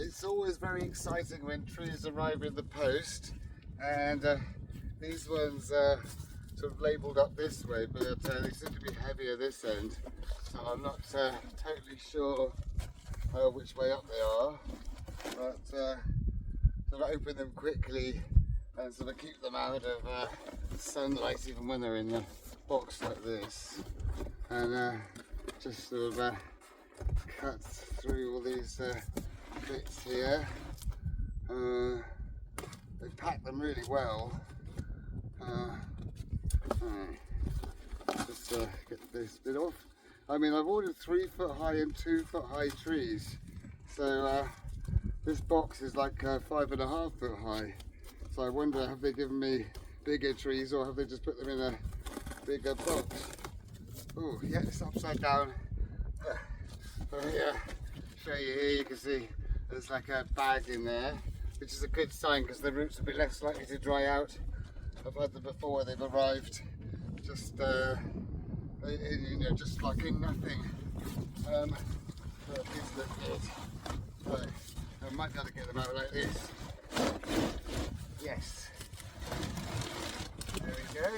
It's always very exciting when trees arrive in the post, and these ones are sort of labelled up this way, but they seem to be heavier this end, so I'm not totally sure which way up they are, but sort of open them quickly and sort of keep them out of sunlight even when they're in a box like this, and just sort of cut through all these bits here. They pack them really well. Just get this bit off. I mean, I've ordered 3 foot high and 2 foot high trees, so this box is like 5.5 foot high. So I wonder, have they given me bigger trees or have they just put them in a bigger box? Oh yeah, it's upside down. Show you here, you can see there's like a bag in there, which is a good sign because the roots will be less likely to dry out. I've had them before, they've arrived just just like in nothing. These look good. So I might be able to get them out like this. Yes. There we go.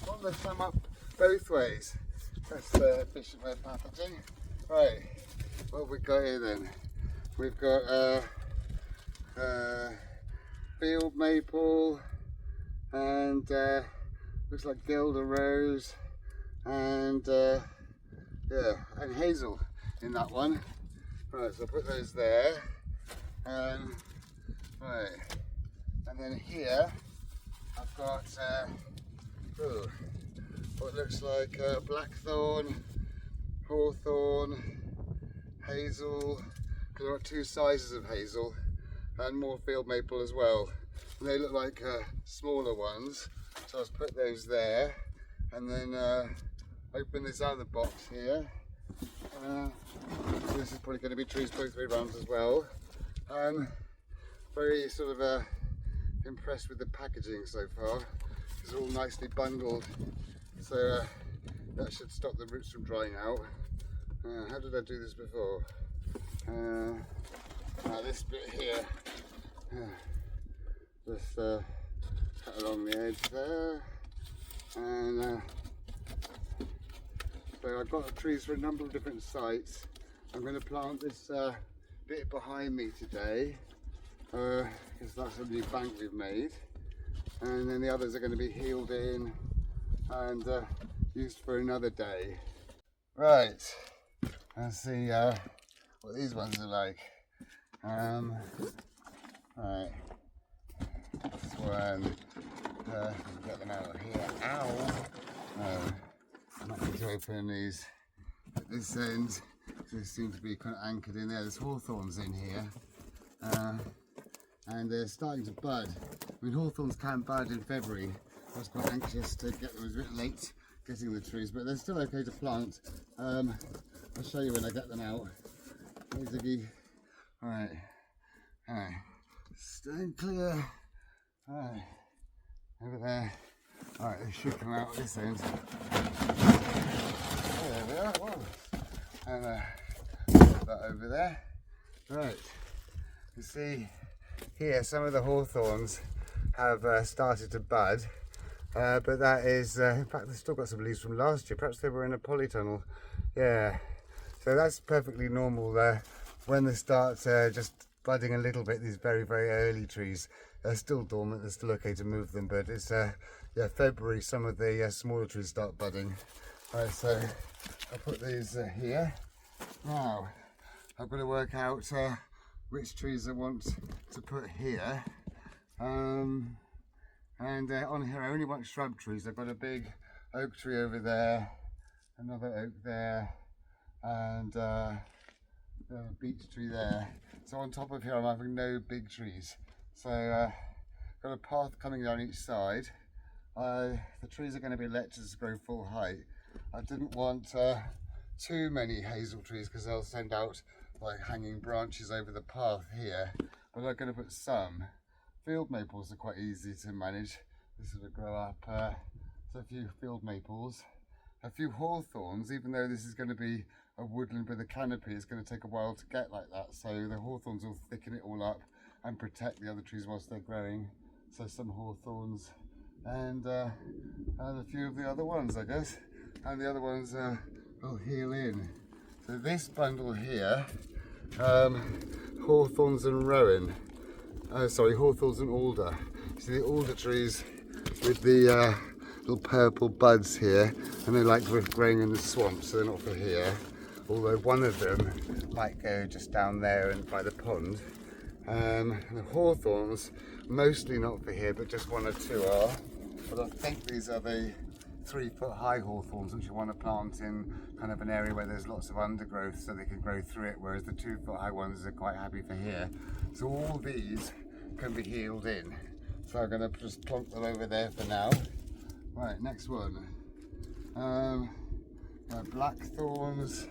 I'll lift them up both ways. That's the efficient way of packaging. Right, what have we got here then? We've got field maple and looks like Guelder rose and and hazel in that one. Right, so I'll put those there. Right, and then here I've got what looks like blackthorn, hawthorn, hazel, because I've got 2 sizes of hazel, and more field maple as well. And they look like smaller ones, so I'll just put those there, and then open this other box here. This is probably going to be trees both way around as well. Very sort of impressed with the packaging so far. It's all nicely bundled, so that should stop the roots from drying out. How did I do this before? This bit here, just cut along the edge there, and so I've got the trees for a number of different sites. I'm going to plant this bit behind me today, because that's a new bank we've made, and then the others are going to be healed in and used for another day. Right, let's see what these ones are like. Right, this one, get them out of here. Ow! No, I'm not going to open these at this end. They seem to be kind of anchored in there. There's hawthorns in here, and they're starting to bud. I mean, hawthorns can bud in February. I was quite anxious to get them. It was a bit late getting the trees, but they're still okay to plant. I'll show you when I get them out. Alright, stand clear. Alright, over there. Alright, they should come out this end. Oh, there we are. Whoa. And put that over there. Right, you see here some of the hawthorns have started to bud, but that is, in fact, they've still got some leaves from last year. Perhaps they were in a polytunnel. Yeah, so that's perfectly normal there. When they start just budding a little bit, these very, very early trees, they're still dormant, they're still okay to move them, but it's February, some of the smaller trees start budding. Alright, so I'll put these here. Now, I've got to work out which trees I want to put here. And on here I only want shrub trees. I've got a big oak tree over there, another oak there, and a beech tree there. So on top of here I'm having no big trees. So got a path coming down each side. The trees are going to be let to grow full height. I didn't want too many hazel trees because they'll send out like hanging branches over the path here, but I'm going to put some. Field maples are quite easy to manage. They sort of grow up. So a few field maples, a few hawthorns, even though this is going to be woodland with a canopy, it's going to take a while to get like that. So the hawthorns will thicken it all up and protect the other trees whilst they're growing. So some hawthorns and a few of the other ones, I guess. And the other ones will heal in. So this bundle here, hawthorns and rowan. Hawthorns and alder. See the alder trees with the little purple buds here, and they like growing in the swamp, so they're not for here. Although one of them might go just down there and by the pond. The hawthorns, mostly not for here, but just one or two are. But I think these are the 3-foot high hawthorns, which you want to plant in kind of an area where there's lots of undergrowth so they can grow through it, whereas the 2-foot high ones are quite happy for here. So all these can be healed in. So I'm going to just plonk them over there for now. Right, next one. Blackthorns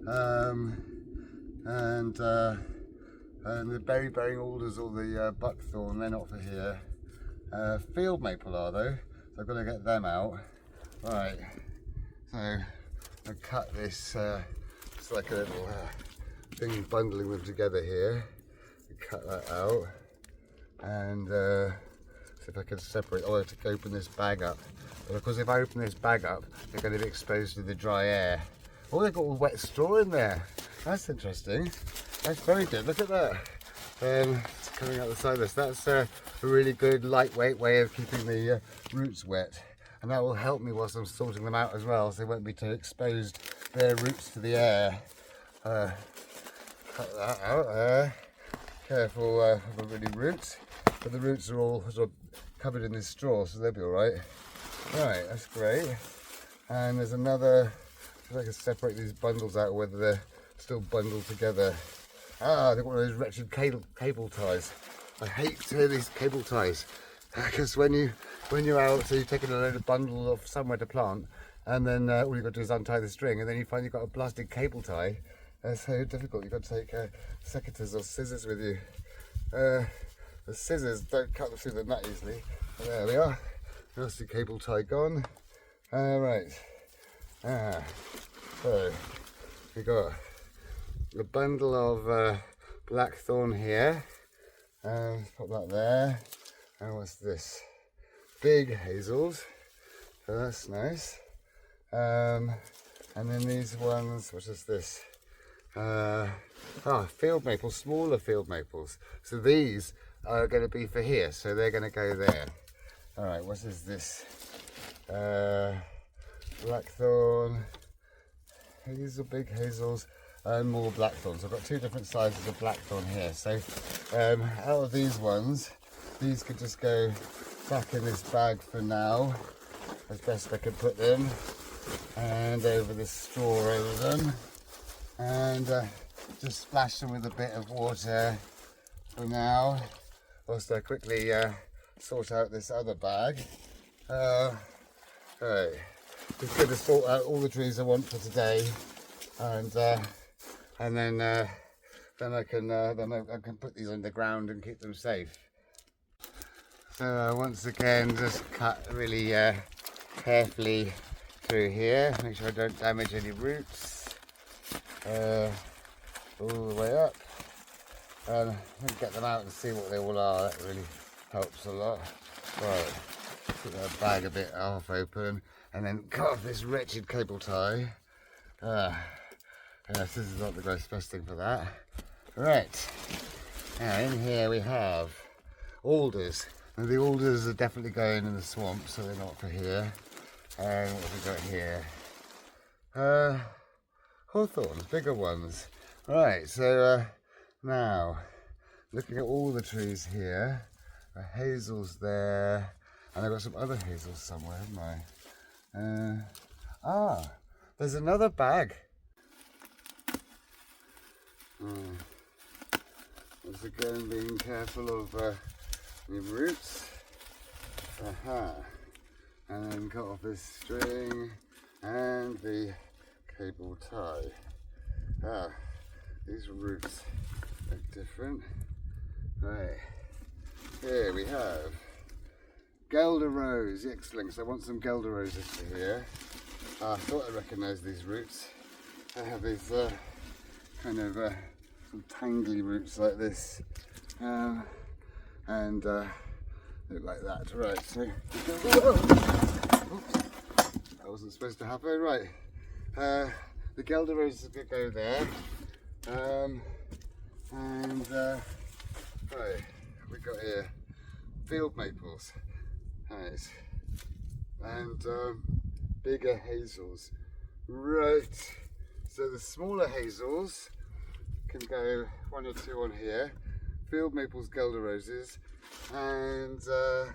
and the berry-bearing alders or the buckthorn, they're not for here. Field maple are though, so I've got to get them out. Right, so I cut this, it's like a little thing bundling them together here. Cut that out and see if I can separate. I have to open this bag up, because if I open this bag up, they're going to be exposed to the dry air. Oh, they've got all wet straw in there. That's interesting. That's very good. Look at that. It's coming out the side of this. That's a really good lightweight way of keeping the roots wet, and that will help me whilst I'm sorting them out as well, so they won't be too exposed their roots to the air. Cut that out. Careful of the really roots, but the roots are all sort of covered in this straw, so they'll be all right. Right, that's great. And there's another, if I can separate these bundles out, whether they're still bundled together. They've got one of those wretched cable ties. I hate these cable ties, because when you're out, so you've taken a load of bundle off somewhere to plant, and then all you've got to do is untie the string, and then you find you've got a blasted cable tie. It's so difficult. You've got to take secateurs or scissors with you. The scissors don't cut through the nut easily. But there we are. That's the cable tie gone. Right. So we got a bundle of blackthorn here. Put that there. And what's this? Big hazels. So that's nice. And then these ones. What is this? Field maples, smaller field maples. So these are going to be for here, so they're going to go there. All right, what is this? Blackthorn. These are big hazels and more blackthorns. I've got two different sizes of blackthorn here. So out of these ones, these could just go back in this bag for now, as best I can put them, and over this straw over them. And just splash them with a bit of water for now, whilst I quickly sort out this other bag. Right, just going to sort out all the trees I want for today, and then I can put these on the ground and keep them safe. So once again, just cut really carefully through here, make sure I don't damage any roots. All the way up, and get them out and see what they all are. That really helps a lot. Right, put that bag a bit half open, and then cut off this wretched cable tie. Yes, this is not the best thing for that. Right, now in here we have alders. Now the alders are definitely going in the swamp, so they're not for here. And what have we got here? Hawthorns, bigger ones. Right, so now looking at all the trees here, the hazels there, and I've got some other hazels somewhere, haven't I? There's another bag. Once again, being careful of the roots. And then cut off this string and the cable tie. These roots look different. Right, here we have Gelder Rose, excellent. So I want some Gelder Roses for here. I thought I recognised these roots. they have these kind of some tangly roots like this, and look like that. Right, so oops, that wasn't supposed to happen. Right, the Guelder roses could go there, and right, we got here field maples, nice, and bigger hazels. Right, so the smaller hazels can go 1 or 2 on here, field maples, Guelder roses, and a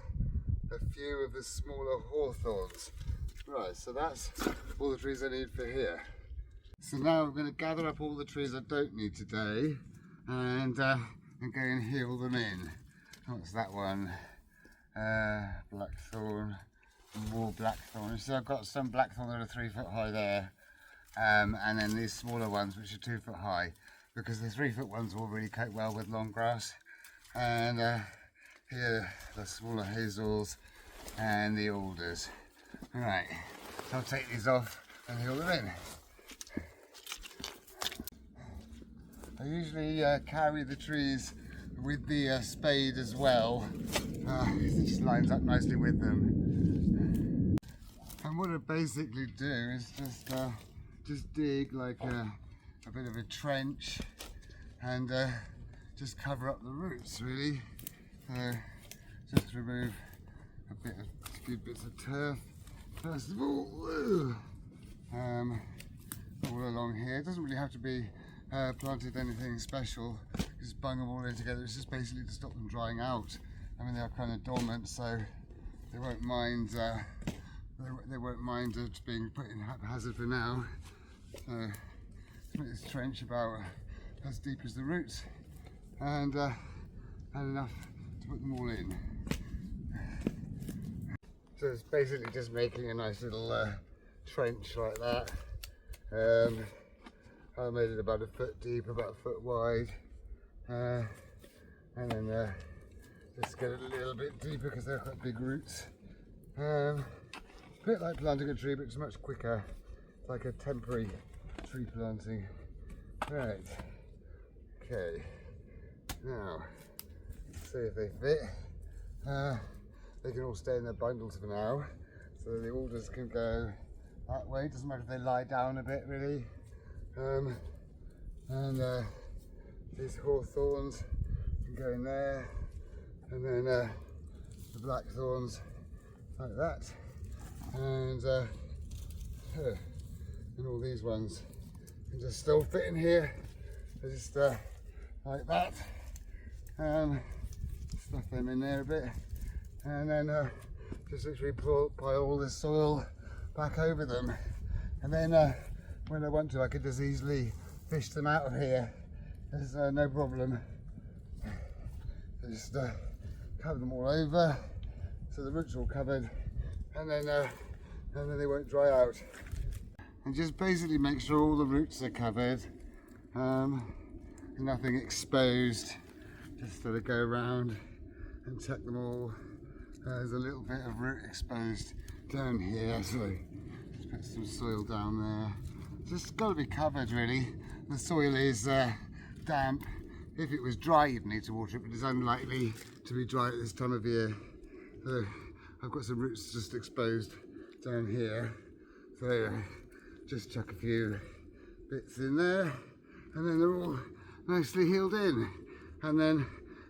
few of the smaller hawthorns. Right, so that's all the trees I need for here. So now I'm going to gather up all the trees I don't need today and go and heal them in. What's that one? Blackthorn, more blackthorn. So I've got some blackthorn that are 3 foot high there, and then these smaller ones which are 2 foot high, because the 3 foot ones will really cope well with long grass. And here the smaller hazels and the alders. Right, so I'll take these off and heal them in. I usually carry the trees with the spade as well, because it just lines up nicely with them. And what I basically do is just dig like a bit of a trench and just cover up the roots, really. Just remove a few bits of turf first of all, all along here. It doesn't really have to be planted anything special, just bung them all in together. It's just basically to stop them drying out. I mean, they're kind of dormant, so they won't mind they won't mind it being put in haphazard for now. So make this trench about as deep as the roots, and enough to put them all in. So it's basically just making a nice little trench like that. I made it about 1 foot deep, about 1 foot wide, and then just get it a little bit deeper because they're quite big roots. A bit like planting a tree, but it's much quicker. It's like a temporary tree planting. Right, okay, now let's see if they fit. They can all stay in their bundles for now, so the alders can go that way. Doesn't matter if they lie down a bit, really. And these hawthorns can go in there, and then the blackthorns like that, and all these ones can just still fit in here. They just like that, stuff them in there a bit, and then just literally pile all this soil back over them, and then when I want to, I could just easily fish them out of here. There's no problem. Just cover them all over, so the roots are all covered, and then they won't dry out. And just basically make sure all the roots are covered, nothing exposed. Just sort of go around and check them all. There's a little bit of root exposed down here, so just put some soil down there. Just got to be covered, really. The soil is damp. If it was dry, you'd need to water it, but it's unlikely to be dry at this time of year. So I've got some roots just exposed down here, so just chuck a few bits in there, and then they're all nicely healed in, and then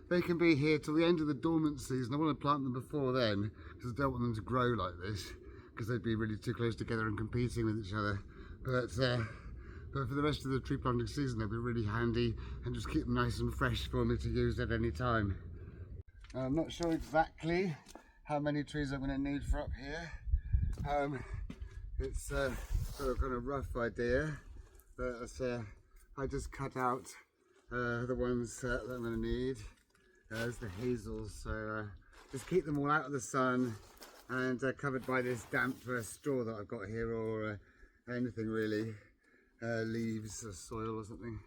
they can be here till the end of the dormant season. I want to plant them before then, because I don't want them to grow like this, because they'd be really too close together and competing with each other. But for the rest of the tree planting season, they'll be really handy, and just keep them nice and fresh for me to use at any time. I'm not sure exactly how many trees I'm going to need for up here. It's sort of kind of rough idea, but I just cut out the ones that I'm going to need. There's the hazels, so just keep them all out of the sun and covered by this damp straw that I've got here, or anything really, leaves or soil or something.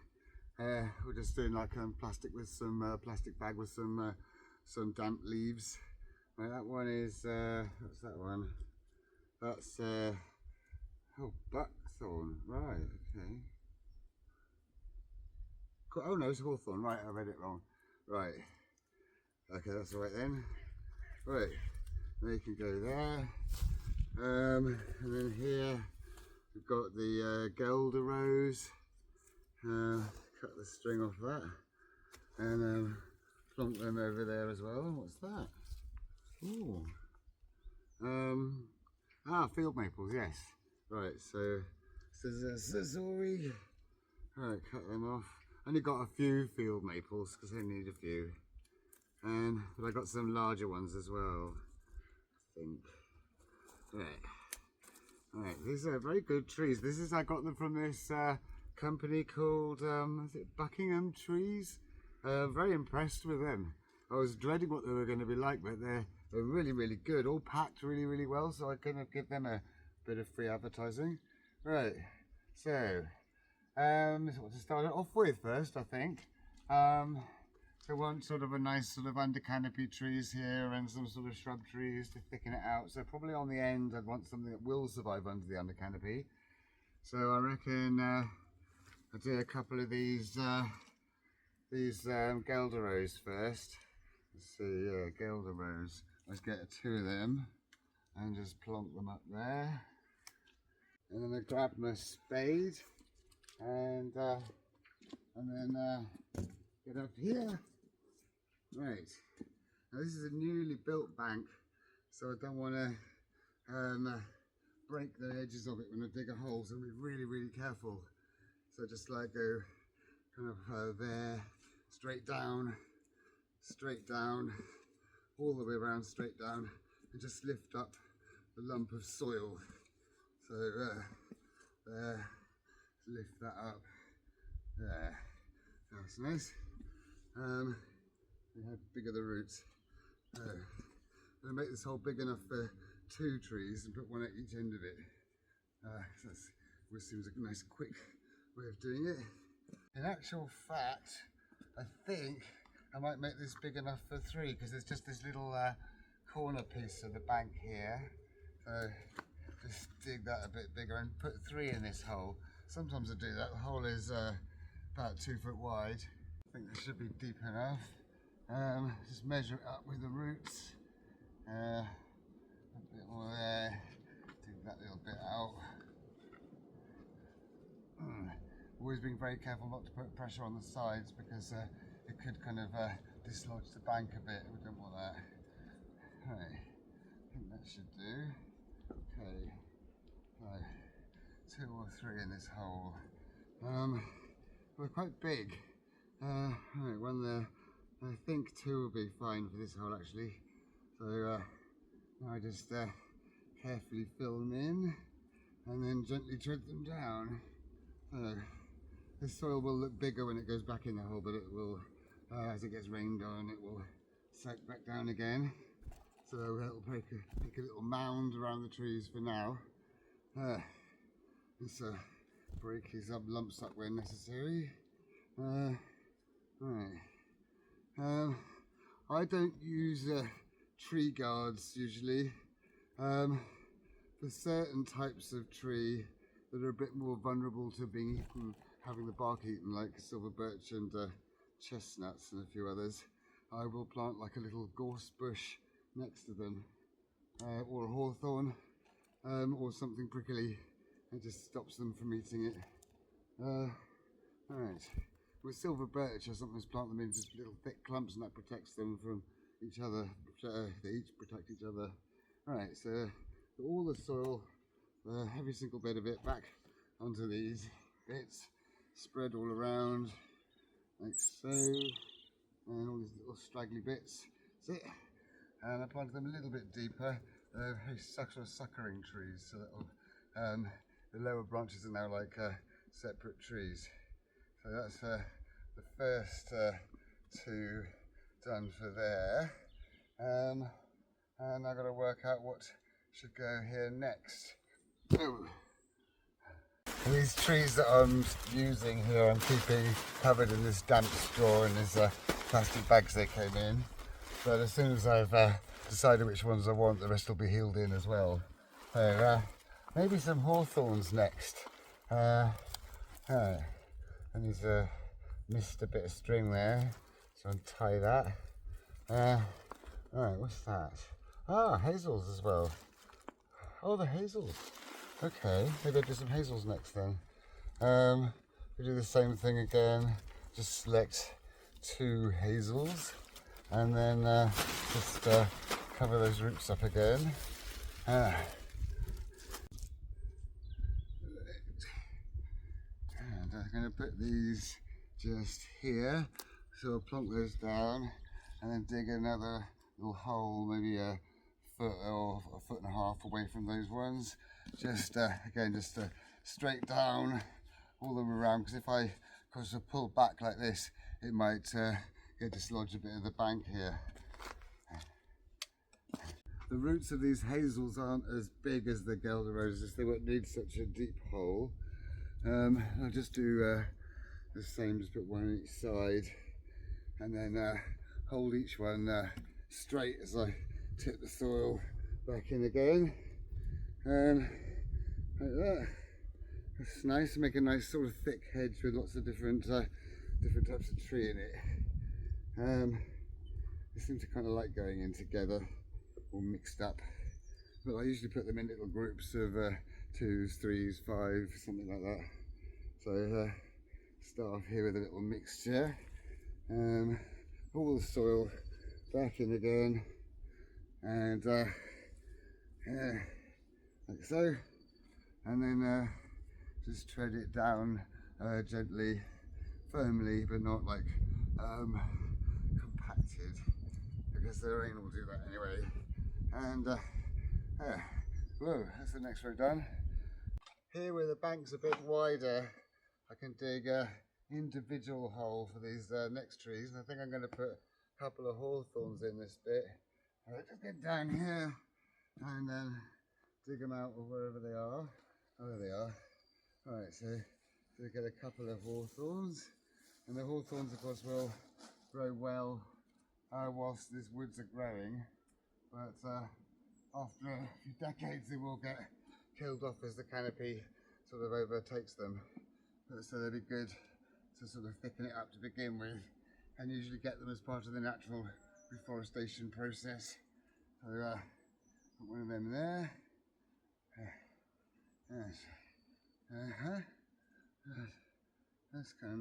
We're just doing like plastic with some plastic bag with some damp leaves. Right, that one is what's that one? That's oh, buckthorn. Right, okay. oh no, it's hawthorn. Right, I read it wrong. Right. Okay, that's all right then. Right, they can go there. And then here we've got the Gelder rose. Cut the string off that and plonk them over there as well. What's that? Ooh. Field maples, yes. Right, so scissori. Right, cut them off. Only got a few field maples because I need a few. But I got some larger ones as well, I think. Right, these are very good trees. I got them from this company called, is it Buckingham Trees? Very impressed with them. I was dreading what they were going to be like, but they're really, really good. All packed really, really well, so I'm going to give them a bit of free advertising. Right, so what to start it off with first, I think. So I want sort of a nice sort of under canopy trees here and some sort of shrub trees to thicken it out. So probably on the end I'd want something that will survive under the under canopy. So I reckon I'll do a couple of these Gelder rose first. Let's see, yeah, Gelder rose. Let's get 2 of them and just plonk them up there. And then I grab my spade and then get up here. Right, now this is a newly built bank, so I don't want to break the edges of it when I dig a hole, so be really, really careful. So just like go kind of there, straight down, all the way around, straight down, and just lift up the lump of soil. So there, lift that up, there, that's nice. We have bigger the roots. I'm going to make this hole big enough for 2 trees and put one at each end of it. So which seems a nice quick way of doing it. In actual fact, I think I might make this big enough for 3 because there's just this little corner piece of the bank here. So just dig that a bit bigger and put 3 in this hole. Sometimes I do that. The hole is about 2 foot wide. I think this should be deep enough. Just measure it up with the roots. A bit more there. Dig that little bit out. Always being very careful not to put pressure on the sides because it could kind of dislodge the bank a bit. We don't want that. Right, I think that should do. Okay, right, 2 or 3 in this hole. We're quite big. Right, one there. I think 2 will be fine for this hole actually. So now I just carefully fill them in and then gently tread them down. This soil will look bigger when it goes back in the hole, but it will, as it gets rained on, it will soak back down again. So it'll make a little mound around the trees for now. Just break these up, lumps up where necessary. Right. I don't use tree guards usually. For certain types of tree that are a bit more vulnerable to being eaten, having the bark eaten, like silver birch and chestnuts and a few others, I will plant like a little gorse bush next to them, or a hawthorn, or something prickly. It just stops them from eating it. Alright. With silver birch, I sometimes plant them in just little thick clumps, and that protects them from each other. They each protect each other. Alright, so all the soil, every single bit of it, back onto these bits, spread all around, like so, and all these little straggly bits. That's it. And I planted them a little bit deeper. They're very suckering trees, so that the lower branches are now like separate trees. So that's the first 2 done for there. And I've got to work out what should go here next. Ooh. These trees that I'm using here, I'm keeping covered in this damp straw and these plastic bags they came in. But as soon as I've decided which ones I want, the rest will be healed in as well. So maybe some hawthorns next. And these missed a bit of string there, so untie that. Right, what's that? Ah, hazels as well. Oh, the hazels. Okay, maybe I'll do some hazels next then. We do the same thing again. Just select 2 hazels and then just cover those roots up again. And I'm going to put these just here, so I'll plonk those down and then dig another little hole, maybe a foot or a foot and a half away from those ones. Just again, just straight down all them around, because if I pull back like this, it might dislodge a bit of the bank here. The roots of these hazels aren't as big as the Guelder roses, they won't need such a deep hole. I'll just do the same, just put one on each side and then hold each one straight as I tip the soil back in again. Like that. That's nice, make a nice sort of thick hedge with lots of different types of tree in it. They seem to kind of like going in together, all mixed up. But I usually put them in little groups of 2s, 3s, 5, something like that. So start off here with a little mixture. All the soil back in again, and like so, and then just tread it down gently, firmly, but not like compacted, because the rain will do that anyway. And whoa, that's the next row done. Here where the bank's a bit wider, I can dig a individual hole for these next trees, and I think I'm going to put a couple of hawthorns in this bit. Just get down here and then dig them out of wherever they are. Oh, there they are. Alright, so we get a couple of hawthorns, and the hawthorns of course will grow well whilst these woods are growing, but after a few decades they will get killed off as the canopy sort of overtakes them. So they'd be good to sort of thicken it up to begin with, and usually get them as part of the natural reforestation process. So put one of them there. Yes. That's kind of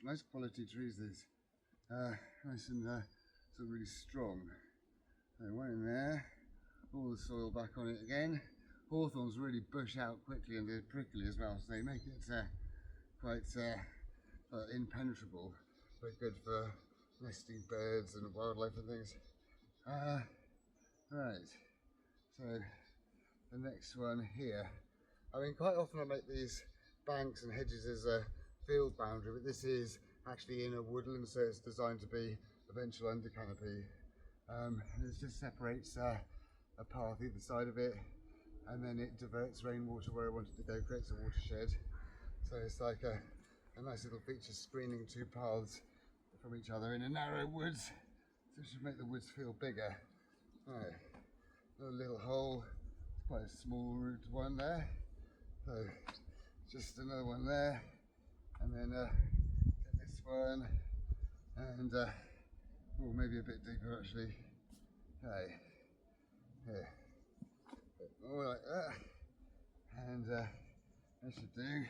nice quality trees, these. Nice and sort of really strong. So one in there, all the soil back on it again. Hawthorns really bush out quickly and they're prickly as well, so they make it quite impenetrable, but good for nesting birds and wildlife and things. Right, so the next one here. I mean, quite often I make these banks and hedges as a field boundary, but this is actually in a woodland, so it's designed to be a eventual under canopy. And it just separates a path either side of it, and then it diverts rainwater where I want it to go, creates a watershed. So it's like a nice little feature, screening 2 paths from each other in a narrow woods. So it should make the woods feel bigger. Right, a little hole, quite a small root one there. So just another one there, and then get this one, and maybe a bit deeper actually. Okay, here, all like that, and that should do.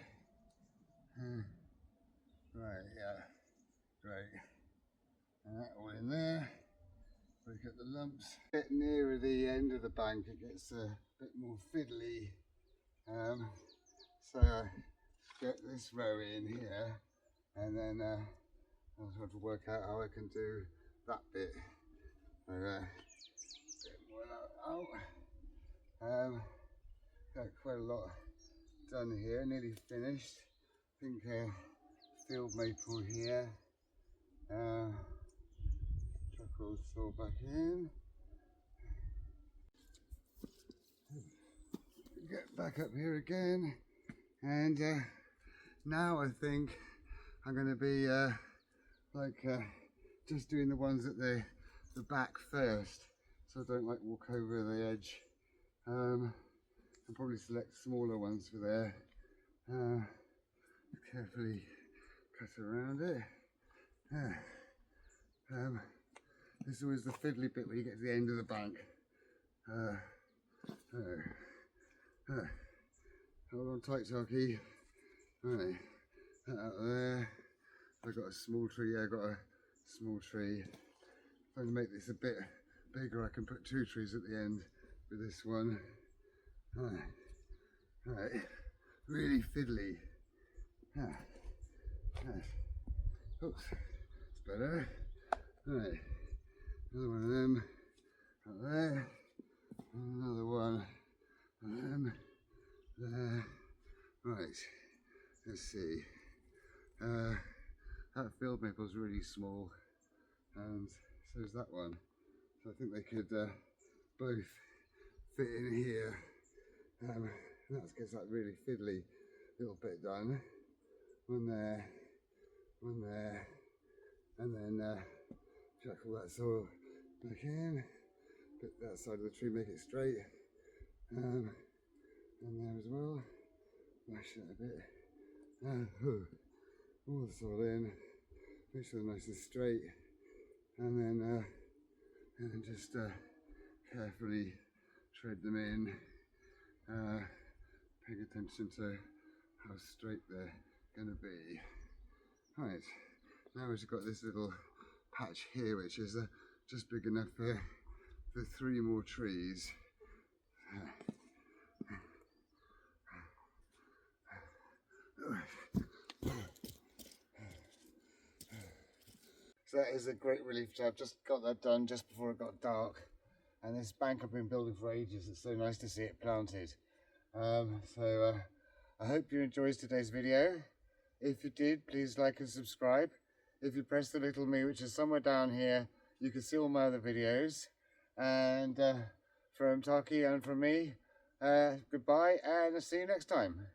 Right, yeah, great. And that all in there. Look at the lumps. Get nearer the end of the bank, it gets a bit more fiddly. So get this row in here, and then I'll have to work out how I can do that bit. So get more out. Got quite a lot done here, nearly finished. I think field maple here. Chuck all the soil back in. Get back up here again, and now I think I'm going to be just doing the ones at the back first, so I don't like walk over the edge. I'll probably select smaller ones for there. Carefully cut around it. This is always the fiddly bit when you get to the end of the bank. Hold on tight, Tarky. Right, out there. I've got a small tree. Yeah, I've got a small tree. If I can make this a bit bigger, I can put 2 trees at the end with this one. Right. Really fiddly. Oops, it's better. Right, another one of them out there, and another one of them there. Right, let's see. That field maple is really small, and so is that one. So I think they could both fit in here. And that gets that really fiddly little bit done. One there, and then chuck all that soil back in. Put that side of the tree, make it straight, and there as well. Mash that a bit. All the soil in. Make sure they're nice and straight, and then just carefully tread them in. Paying attention to how straight they're going to be. Right, now we've got this little patch here which is just big enough for 3 more trees. So that is a great relief. I've just got that done just before it got dark, and this bank I've been building for ages. It's so nice to see it planted. I hope you enjoyed today's video. If you did, please like and subscribe. If you press the little me, which is somewhere down here, you can see all my other videos. And from Taki and from me, goodbye, and I'll see you next time.